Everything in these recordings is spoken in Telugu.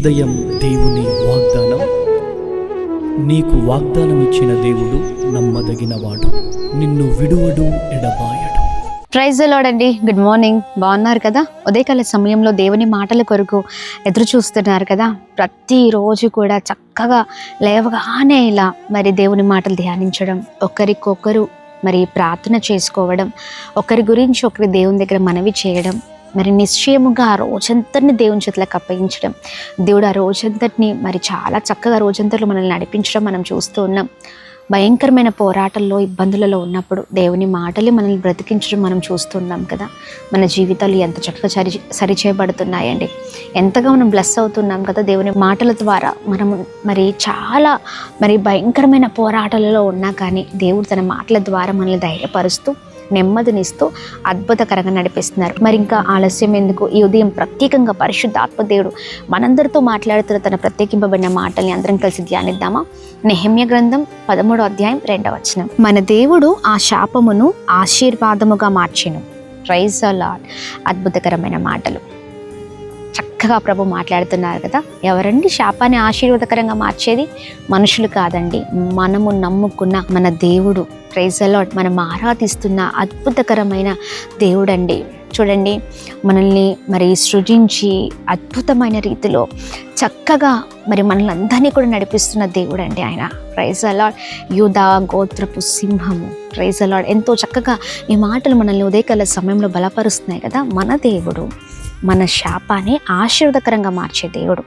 ఉదయం దేవుని వాగ్దానం. నీకు వాగ్దానం ఇచ్చిన దేవుడు నమ్మదగినవాడు, నిన్ను విడువడు, ఎడబాయడు. ప్రైజ్ ది లార్డ్ అండి. Good morning. బాగున్నారు కదా? ఉదయకాల సమయంలో దేవుని మాటల కొరకు ఎదురు చూస్తున్నారు కదా? ప్రతిరోజు కూడా చక్కగా లేవగానే ఇలా మరి దేవుని మాటలు ధ్యానించడం, ఒకరికొకరు మరి ప్రార్థన చేసుకోవడం, ఒకరి గురించి ఒకరి దేవుని దగ్గర మనవి చేయడం, మరి నిశ్చయముగా ఆ రోజంతటిని దేవుని చేతులకు అప్పగించడం, దేవుడు ఆ రోజంతటిని మరి చాలా చక్కగా రోజంతట్లో మనల్ని నడిపించడం మనం చూస్తూ ఉన్నాం. భయంకరమైన పోరాటంలో, ఇబ్బందులలో ఉన్నప్పుడు దేవుని మాటలే మనల్ని బ్రతికించడం మనం చూస్తున్నాం కదా. మన జీవితాలు ఎంత చక్కగా సరిచేయబడుతున్నాయండి, ఎంతగా మనం బ్లెస్ అవుతున్నాం కదా దేవుని మాటల ద్వారా. మనము మరి చాలా భయంకరమైన పోరాటాలలో ఉన్నా కానీ దేవుడు తన మాటల ద్వారా మనల్ని ధైర్యపరుస్తూ, నెమ్మదినిస్తూ అద్భుతకరంగా నడిపిస్తున్నారు. మరి ఇంకా ఆలస్యం ఎందుకు? ఈ ఉదయం ప్రత్యేకంగా పరిశుద్ధ ఆత్మదేవుడు మనందరితో మాట్లాడుతున్న తన ప్రత్యేకింపబడిన మాటల్ని అందరం కలిసి ధ్యానిద్దామా? నెహెమ్యా గ్రంథం 13వ అధ్యాయం 2వ వచనం. మన దేవుడు ఆ శాపమును ఆశీర్వాదముగా మార్చెను. Praise the Lord. అద్భుతకరమైన మాటలు చక్కగా ప్రభు మాట్లాడుతున్నారు కదా. ఎవరండి శాపాన్ని ఆశీర్వాదకరంగా మార్చేది? మనుషులు కాదండి, మనము నమ్ముకున్న మన దేవుడు. Praise the Lord. మనం ఆరాధిస్తున్న అద్భుతకరమైన దేవుడండి. చూడండి, మనల్ని మరి సృజించి అద్భుతమైన రీతిలో చక్కగా మరి మనల్ని అందరినీ కూడా నడిపిస్తున్న దేవుడు అండి ఆయన. Praise the Lord. యూదా గోత్రపు సింహము. Praise the Lord. ఎంతో చక్కగా ఈ మాటలు మనల్ని ఉదయకాల సమయంలో బలపరుస్తున్నాయి కదా. మన దేవుడు మన శాపాన్ని ఆశీర్వాదకరంగా మార్చే దేవుడు.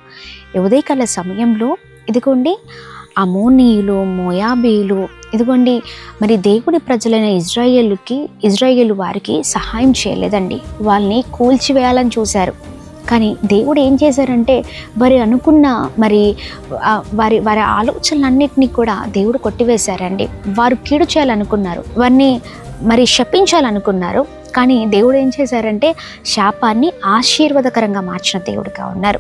ఈ ఉదయకాల సమయంలో ఇదిగోండి అమోనీయులు, మోయాబీయులు, ఇదిగోండి మరి దేవుడి ప్రజలైన ఇజ్రాయేలు వారికి సహాయం చేయలేదండి. వాళ్ళని కూల్చివేయాలని చూశారు. కానీ దేవుడు ఏం చేశారంటే వారి అనుకున్న వారి ఆలోచనలన్నింటినీ కూడా దేవుడు కొట్టివేశారండి. వారు కీడు చేయాలనుకున్నారు, వారిని శపించాలనుకున్నారు. కానీ దేవుడు ఏం చేశారంటే శాపాన్ని ఆశీర్వాదకరంగా మార్చిన దేవుడిగా ఉన్నారు.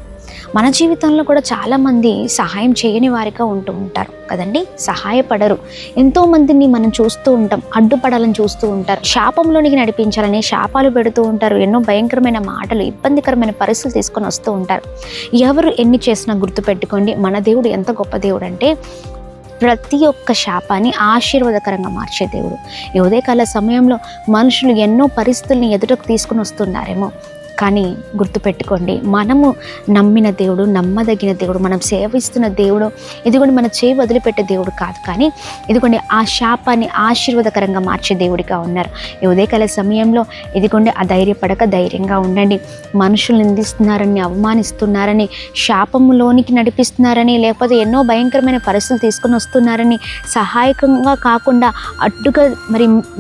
మన జీవితంలో కూడా చాలామంది సహాయం చేయని వారిగా ఉంటూ ఉంటారు కదండి, సహాయపడరు. ఎంతోమందిని మనం చూస్తూ ఉంటాం, అడ్డుపడాలని చూస్తూ ఉంటారు, శాపంలోనికి నడిపించాలని శాపాలు పెడుతూ ఉంటారు. ఎన్నో భయంకరమైన మాటలు, ఇబ్బందికరమైన పరిస్థితులు తీసుకొని వస్తూ ఉంటారు. ఎవరు ఎన్ని చేసినా గుర్తుపెట్టుకోండి, మన దేవుడు ఎంత గొప్ప దేవుడు అంటే ప్రతి ఒక్క శాపాన్ని ఆశీర్వాదకరంగా మార్చే దేవుడు. ఈ ఉదయకాల సమయంలో మనుషులు ఎన్నో పరిస్థితుల్ని ఎదుటకు తీసుకుని వస్తున్నారేమో, కానీ గుర్తుపెట్టుకోండి, మనము నమ్మిన దేవుడు, నమ్మదగిన దేవుడు, మనం సేవిస్తున్న దేవుడు ఇదిగోండి మన చేయి వదిలిపెట్టే దేవుడు కాదు, కానీ ఇదిగోండి ఆ శాపాన్ని ఆశీర్వాదకరంగా మార్చే దేవుడిగా ఉన్నారు. ఈ ఉదయకాల సమయంలో ఇదిగోండి అధైర్యపడక ధైర్యంగా ఉండండి. మనుషులు నిందిస్తున్నారని, అవమానిస్తున్నారని, శాపంలోనికి నడిపిస్తున్నారని, లేకపోతే ఎన్నో భయంకరమైన పరిస్థితులు తీసుకొని వస్తున్నారని, సహాయకంగా కాకుండా అడ్డుగా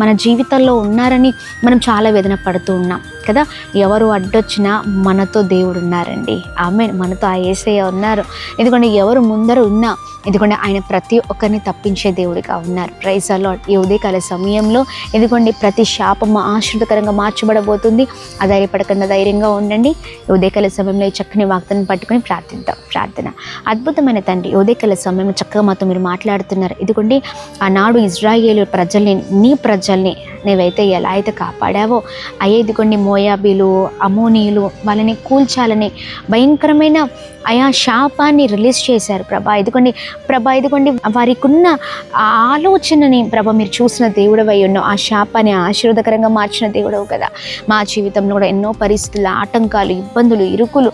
మన జీవితాల్లో ఉన్నారని మనం చాలా వేదన పడుతూ ఉన్నాం కదా. ఎవరు అడ్డొచ్చినా మనతో దేవుడు ఉన్నారండి. ఆమేన్. మనతో ఆ యేసయ్య ఉన్నారు. ఎందుకంటే ఎవరు ముందర ఉన్నా ఇదిగోండి ఆయన ప్రతి ఒక్కరిని తప్పించే దేవుడిగా ఉన్నారు. Praise the Lord. ఈ ఉదయకాల సమయంలో ఇదిగోండి ప్రతి శాపము ఆశీర్వాదకరంగా మార్చబడబోతుంది. అధైర్యపడకుండా ధైర్యంగా ఉండండి. ఈ ఉదయకాల సమయంలో ఈ చక్కని వాగ్దానం పట్టుకొని ప్రార్థిద్దాం. ప్రార్థన. అద్భుతమైన తండ్రి, ఈ ఉదయకాల సమయంలో చక్కగా మాతో మీరు మాట్లాడుతున్నారు. ఇదిగోండి ఆనాడు ఇజ్రాయేలు ప్రజల్ని, నీ ప్రజల్ని నీవైతే ఎలా అయితే కాపాడావో అయ్యే ఇదిగోండి మోయాబీలు, అమోనీయులు వాళ్ళని కూల్చాలని భయంకరమైన ఆయా శాపాన్ని రిలీజ్ చేశారు ప్రభా. ఇదిగోండి వారికి ఉన్న ఆలోచనని ప్రభా మీరు చూసిన దేవుడవై ఉన్నావు. ఆ శాపాన్ని ఆశీర్వాదకరంగా మార్చిన దేవుడవు కదా. మా జీవితంలో కూడా ఎన్నో పరిస్థితులు, ఆటంకాలు, ఇబ్బందులు, ఇరుకులు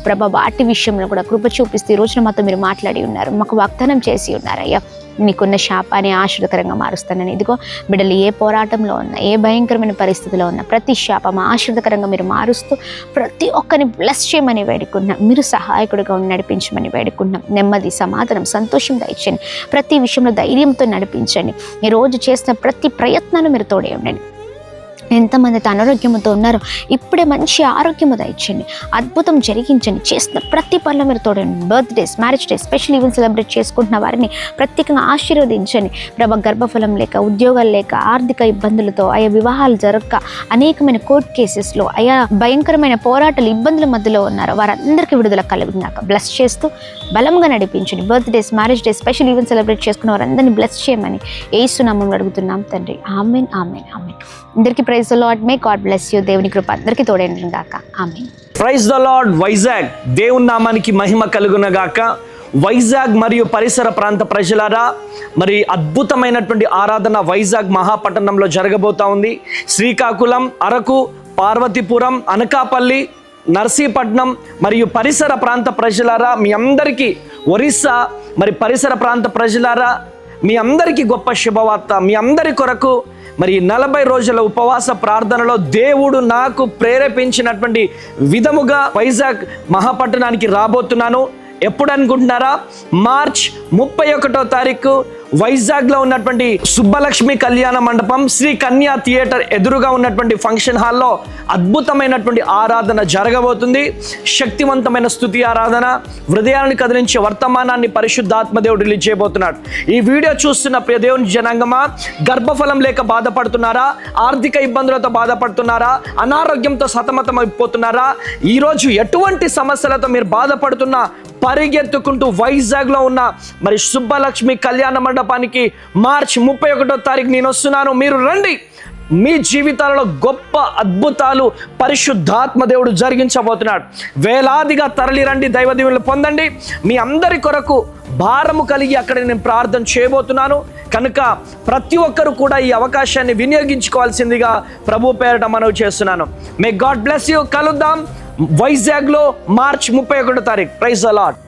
ప్రభా వాటి విషయంలో కూడా కృప చూపిస్తూ ఈ రోజున మాతో మీరు మాట్లాడి ఉన్నారు, మాకు వాగ్దానం చేసి ఉన్నారు. అయ్యా నీకున్న శాపాన్ని ఆశీర్వాదకరంగా మారుస్తానని. ఇదిగో బిడ్డలు ఏ పోరాటంలో ఉన్నా, ఏ భయంకరమైన పరిస్థితిలో ఉన్నా ప్రతి శాపం ఆశీర్వాదకరంగా మీరు మారుస్తూ ప్రతి ఒక్కరిని బ్లెస్ చేయమని వేడుకున్నాం. మీరు సహాయకుడిగా ఉండి నడిపించమని వేడుకున్నాం. నెమ్మది, సమాధానం, సంతోషం దయచండి. ప్రతి విషయంలో ధైర్యంతో నడిపించండి. ఈరోజు చేసిన ప్రతి ప్రయత్నాలు మీరు తోడే ఉండండి. ఎంతమంది అనారోగ్యంతో ఉన్నారో ఇప్పుడే మంచి ఆరోగ్యము దయచండి, అద్భుతం జరిగించండి. చేసిన ప్రతి పనులు మీరు తోడండి. Birthdays, marriage days, special event celebrate చేసుకుంటున్న వారిని ప్రత్యేకంగా ఆశీర్వదించండి ప్రభా. గర్భఫలం లేక, ఉద్యోగాలు లేక, ఆర్థిక ఇబ్బందులతో, ఆయా వివాహాలు జరగక, అనేకమైన కోర్టు కేసెస్లో, ఆయా భయంకరమైన పోరాటాలు, ఇబ్బందుల మధ్యలో ఉన్నారు వారందరికీ విడుదల కలిగినాక బ్లెస్ చేస్తూ బలంగా నడిపించండి. Birthdays, marriage days, special event celebrate చేసుకున్న వారందరినీ బ్లెస్ చేయమని యేసు నామములో అడుగుతున్నాం తండ్రి. ఆమేన్, ఆమేన్, ఆమేన్. అందరికీ praise the Lord. May God bless you. దేవుని కృప అందరికీ తోడేండి గాక. ఆమేన్. Praise the Lord. వైజాగ్ దేవుని నామానికి మహిమ కలుగునగాక. వైజాగ్ మరియు పరిసర ప్రాంత ప్రజలారా, మరి అద్భుతమైనటువంటి ఆరాధన వైజాగ్ మహాపట్టణంలో జరగబోతా ఉంది. శ్రీకాకుళం, అరకు, పార్వతీపురం, అనకాపల్లి, నర్సీపట్నం మరియు పరిసర ప్రాంత ప్రజలారా మీ అందరికీ, ఒరిస్సా మరి పరిసర ప్రాంత ప్రజలారా మీ అందరికీ గొప్ప శుభవార్త. మీ అందరి కొరకు మరి 40 రోజుల ఉపవాస ప్రార్థనలో దేవుడు నాకు ప్రేరేపించినటువంటి విధముగా వైజాగ్ మహాపట్టణానికి రాబోతున్నాను. ఎప్పుడు అనుకుంటున్నారా? మార్చ్ 31వ తారీఖు వైజాగ్లో ఉన్నటువంటి సుబ్బలక్ష్మి కళ్యాణ మండపం, శ్రీ కన్యా థియేటర్ ఎదురుగా ఉన్నటువంటి ఫంక్షన్ హాల్లో అద్భుతమైనటువంటి ఆరాధన జరగబోతుంది. శక్తివంతమైన స్తుతి ఆరాధన, హృదయాన్ని కదిలించే వర్తమానాన్ని పరిశుద్ధాత్మదేవుడు రిలీజ్ చేయబోతున్నాడు. ఈ వీడియో చూస్తున్న ప్రియ దేవుని జనాంగమా, గర్భఫలం లేక బాధపడుతున్నారా? ఆర్థిక ఇబ్బందులతో బాధపడుతున్నారా? అనారోగ్యంతో సతమతం అయిపోతున్నారా? ఈరోజు ఎటువంటి సమస్యలతో మీరు బాధపడుతున్నా పరిగెత్తుకుంటూ వైజాగ్లో ఉన్న మరి సుబ్బలక్ష్మి కళ్యాణ మండపానికి మార్చ్ 31వ తారీఖు నేను వస్తున్నాను. మీరు రండి. మీ జీవితాలలో గొప్ప అద్భుతాలు పరిశుద్ధాత్మ దేవుడు జరిగించబోతున్నాడు. వేలాదిగా తరలి రండి, దైవ దీవెనలు పొందండి. మీ అందరి కొరకు భారము కలిగి అక్కడ నేను ప్రార్థన చేయబోతున్నాను కనుక ప్రతి ఒక్కరు కూడా ఈ అవకాశాన్ని వినియోగించుకోవాల్సిందిగా ప్రభు పేరట మనవి చేస్తున్నాను. May God bless you. కలుద్దాం వైజాగ్లో మార్చ్ 31వ తారీఖు. Praise the lord.